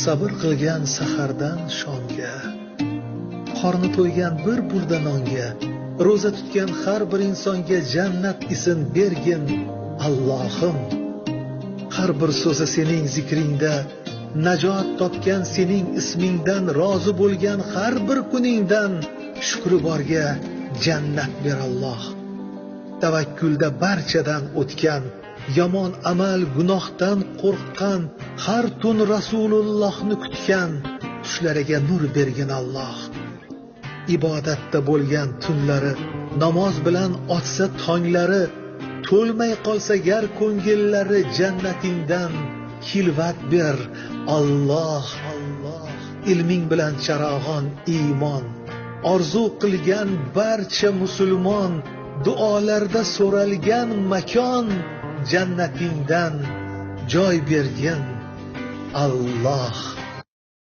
sabr qilgan sahardan shomga, qorni to'ygan bir burda nonga, ro'za tutgan har bir insonga jannat isin bergin Allohim. Har bir so'zi sening zikringda, najot topgan sening ismingdan, rozi bo'lgan har bir kuningdan, shukri borga jannat ber Alloh. Tavakkulda barchadan o'tgan, yomon amal gunohdan qo'rqqan, har tun Rasulullohni kutgan, tushlariga nur bergin Alloh. Ibodatda bo'lgan tunlari, namoz bilan ochsa tonglari, to'lmay qolsa gar ko'ngillari, jannatingdan hilvat ber Alloh. Ilming bilan charog'on iymon, orzu qilgan barcha musulmon, duolarda so'ralgan makon, jannatingdan joy bergin Alloh.